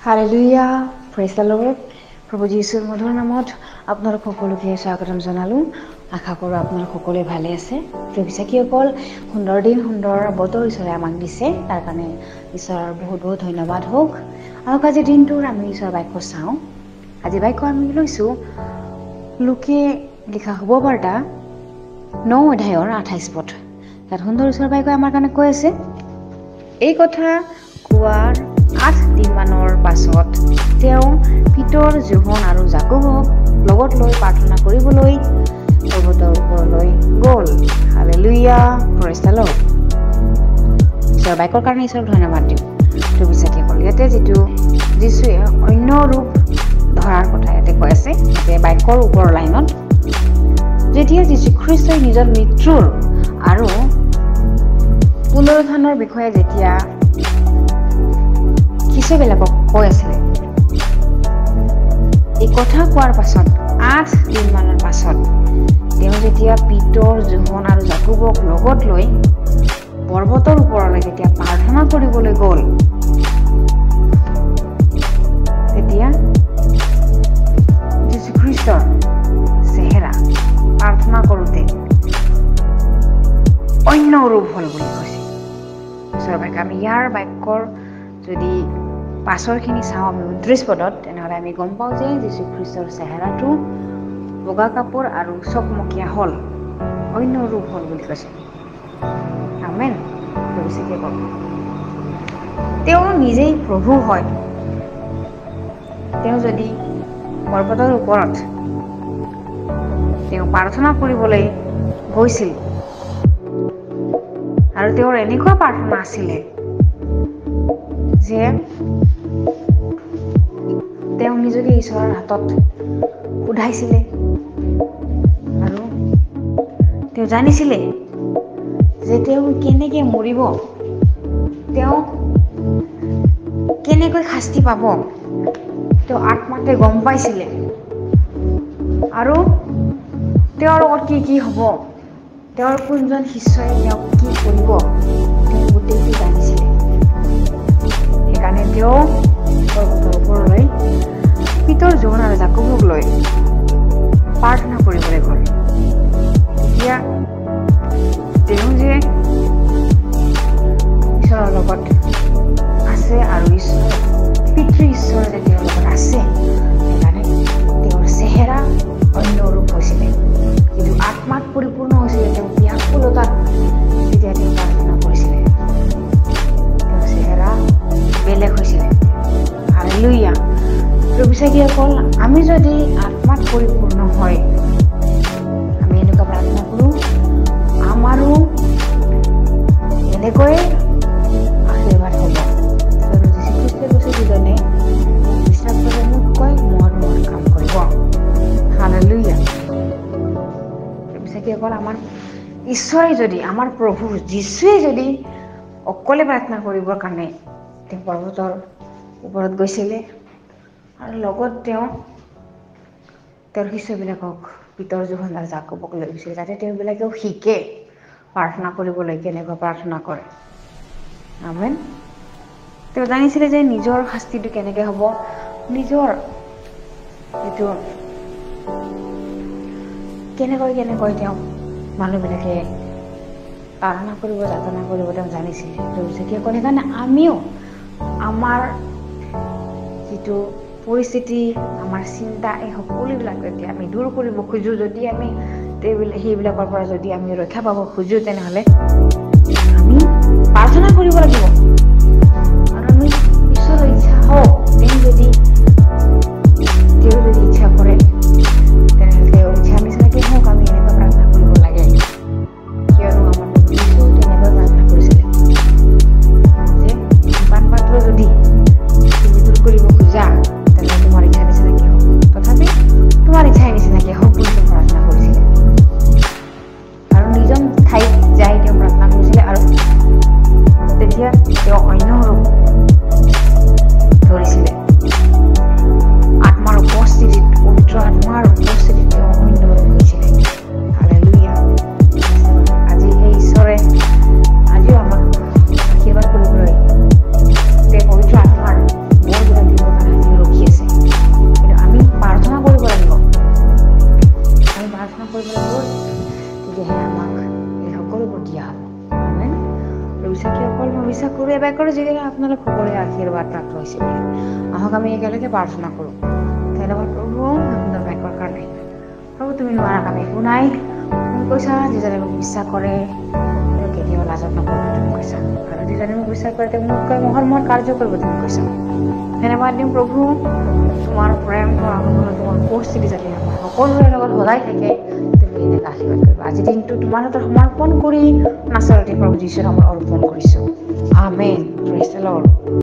Hallelujah, praise the lord. প্ৰভু যীশুৰ মধুৰ নামত আপোনালোক সকলোকে স্বাগতম জনালোঁ। আশা কৰোঁ আপোনালোক সকলোৱে ভালে আছে। প্ৰিয় বিশ্বাসীসকল, সুন্দৰ দিন, সুন্দৰ বতৰ ঈশ্বৰে আমাক দিছে। তাৰ কাৰণে ঈশ্বৰৰ বহুত বহুত ধন্যবাদ হওক। আহক আজিৰ দিনটোৰ আমি ঈশ্বৰৰ বাক্য চাওঁ। আজি বাক্য আমি লৈছোঁ লোকে লিখা শুভবাৰ্তা 9 অধ্যায়ৰ 28 পদ। তাত সুন্দৰ ঈশ্বৰৰ বাক্যই আমাৰ কাৰণে কৈ আছে, এই কথা কোৱাৰ 8 দিনমানৰ পাছত তেওঁ পিতৰ, জোহন আৰু জাকবক লগত লৈ প্ৰাৰ্থনা কৰিবলৈ পৰ্বতৰ ওপৰলৈ গ'ল। Hallelujah, praise the lord. ঈশ্বৰৰ বাক্যৰ কাৰণে ঈশ্বৰক ধন্যবাদ দিওঁ। প্ৰিয় বিশ্বাসীসকল, ইয়াতে যিটো যীশুৱে অন্য ৰূপ ধৰাৰ কথা ইয়াতে কৈ আছে, যে বাক্যৰ ওপৰৰ লাইনত যেতিয়া যীশুখ্ৰীষ্টই নিজৰ মৃত্যুৰ আৰু পুনৰুত্থানৰ বিষয়ে যেতিয়া শিষ্যবিলাকক কৈ আছিলে, এই কথা কোৱাৰ পাছত 8 দিনমানৰ পাছত তেওঁ যেতিয়া পিতৰ, জোহন আৰু জাকবক লগত লৈ পৰ্বতৰ ওপৰলৈ যেতিয়া প্ৰাৰ্থনা কৰিবলৈ গ'ল, তেতিয়া যীশুখ্ৰীষ্টৰ চেহেৰা প্ৰাৰ্থনা কৰোঁতে অন্য ৰূপ হ'ল বুলি কৈছে। ঈশ্বৰৰ বাক্য আমি ইয়াৰ বাক্যৰ যদি পাছৰখিনি চাওঁ আমি 29 পদত, তেনেহ'লে আমি গম পাওঁ যে যীশুখ্ৰীষ্টৰ চেহেৰাটো বগা কাপোৰ আৰু চকমকীয়া হ'ল, অন্য ৰূপ হ'ল বুলি কৈছে। আমেন। তেওঁ নিজেই প্ৰভু হয়। তেওঁ যদি পৰ্বতৰ ওপৰত তেওঁ প্ৰাৰ্থনা কৰিবলৈ গৈছিল আৰু তেওঁৰ এনেকুৱা প্ৰাৰ্থনা আছিলে যে তেওঁ নিজকে ঈশ্বৰৰ হাতত সোধাইছিলে আৰু তেওঁ জানিছিলে যে তেওঁ কেনেকৈ মৰিব, তেওঁ কেনেকৈ শাস্তি পাব, তেওঁ আত্মাতে গম পাইছিলে আৰু তেওঁৰ লগত কি কি হ'ব, তেওঁৰ কোনজন শিষ্যই তেওঁক কি কৰিব, তেওঁ গোটেইটো জানিছিলে। সেইকাৰণে তেওঁ পৰ্বতৰ ওপৰলৈ পিতৰ, জোহন আৰু জাকবক লৈ প্ৰাৰ্থনা কৰিবলৈ গ'ল। এতিয়া তেওঁ যে ঈশ্বৰৰ লগত আছে আৰু পিতৃ ঈশ্বৰ যে তেওঁৰ লগত আছে, সেইকাৰণে তেওঁৰ চেহেৰা অন্য ৰূপ হৈছিলে। কিন্তু আত্মাত পৰিপূৰ্ণ হৈছিলে। তেওঁ ব্যাকুলতাত যেতিয়া তেওঁ প্ৰাৰ্থনা কৰিছিলে, তেওঁৰ চেহেৰা বেলেগ হৈছিলে। হালেলুয়া। প্ৰিয় বিশ্বাসীসকল, আমি যদি আত্মাত পৰিপূৰ্ণ হয়, আমি এনেকুৱা প্ৰাৰ্থনা কৰোঁ, আমাৰো এনেকৈ আশীৰ্বাদ হ'ব। যীশুখ্ৰীষ্টই কৈছে, যিজনে বিশ্বাস কৰে মোক কয়, মই কাম কৰিব। হালেলুয়া। বিশ্বাসীসকল, আমাৰ ঈশ্বৰে যদি, আমাৰ প্ৰভু যীশুৱে যদি অকলে প্ৰাৰ্থনা কৰিবৰ কাৰণে তেওঁ পৰ্বতৰ ওপৰত গৈছিলে আৰু লগত তেওঁ তেওঁৰ শিষ্যবিলাকক পিতৰ, জোহন আৰু জাকবক লৈ গৈছিলে, যাতে তেওঁবিলাকেও শিকে প্ৰাৰ্থনা কৰিবলৈ কেনেকৈ প্ৰাৰ্থনা কৰে। আমেন। তেওঁ জানিছিলে যে নিজৰ শাস্তিটো কেনেকৈ হ'ব, নিজৰ যিটো কেনেকৈ তেওঁ মানুহবিলাকে প্ৰাৰ্থনা কৰিব, যাতনা কৰিব, তেওঁ জানিছিলে। সেইকাৰণে আমিও আমাৰ যিটো পৰিস্থিতি, আমাৰ চিন্তা, এই সকলোবিলাক যদি আমি দূৰ কৰিব খোজোঁ, যদি আমি সেইবিলাকৰ পৰা যদি আমি ৰক্ষা পাব খোজোঁ, তেনেহ'লে আমি প্ৰাৰ্থনা কৰিব লাগিব। আৰু আমি ঈশ্বৰৰ ইচ্ছা হওক, তেওঁ যদি ইচ্ছা কৰে, তেনেহ'লে তেওঁৰ ইচ্ছা নিচিনাকৈ হওক আমি এনেকুৱা প্ৰাৰ্থনা কৰিব লাগে। কিয়নো আমাৰ যীশু তেনেকৈ প্ৰাৰ্থনা কৰিছিলে যে ইমান পাত্ৰ যদি তুমি দূৰ কৰিব খোজা, তেনেহ'লে তোমাৰ ইচ্ছা নিচিনাকৈ হওক, তথাপি তোমাৰ ইচ্ছাই নিচিনাকৈ হওক বুলি তেওঁ প্ৰাৰ্থনা কৰিছিলে। আৰু নিজৰ ঠাইত যাই তেওঁ প্ৰাৰ্থনা কৰিছিলে। আৰু তেতিয়া তেওঁ বিশ্বাসীসকল মই বিশ্বাস কৰোঁ এবাৰ কৰোঁ যিহেতু আপোনালোক সকলোৱে আশীৰ্বাদ প্ৰাপ্ত হৈছে বুলি। আহক আমি একেলগে প্ৰাৰ্থনা কৰোঁ। ধন্যবাদ প্ৰভু সুন্দৰ বাক্যৰ কাৰণে। প্ৰভু তুমি নোৱাৰা কাম একো নাই। তুমি কৈছা যিজনে মোক বিশ্বাস কৰে তেওঁ কেতিয়াও লাজত নপৰিব তুমি কৈছা, আৰু যিজনে মোক বিশ্বাস কৰে তেওঁ মোতকৈ মহৎ কাৰ্য কৰিব তুমি কৈছা। ধন্যবাদ দিম প্ৰভু, তোমাৰ প্ৰেম, তোমাৰ অনুগ্ৰহ, তোমাৰ উপস্থিতি যাতে আমাৰ সকলোৰে লগত সদায় থাকে তুমি এনেকৈ আশীৰ্বাদ কৰিবা। আজি দিনটো তোমাৰ হাতত সমৰ্পণ কৰি নাচৰতি প্ৰভু যীশুৰ নামত অৰ্পণ কৰিছোঁ। আমেন। Praise the lord.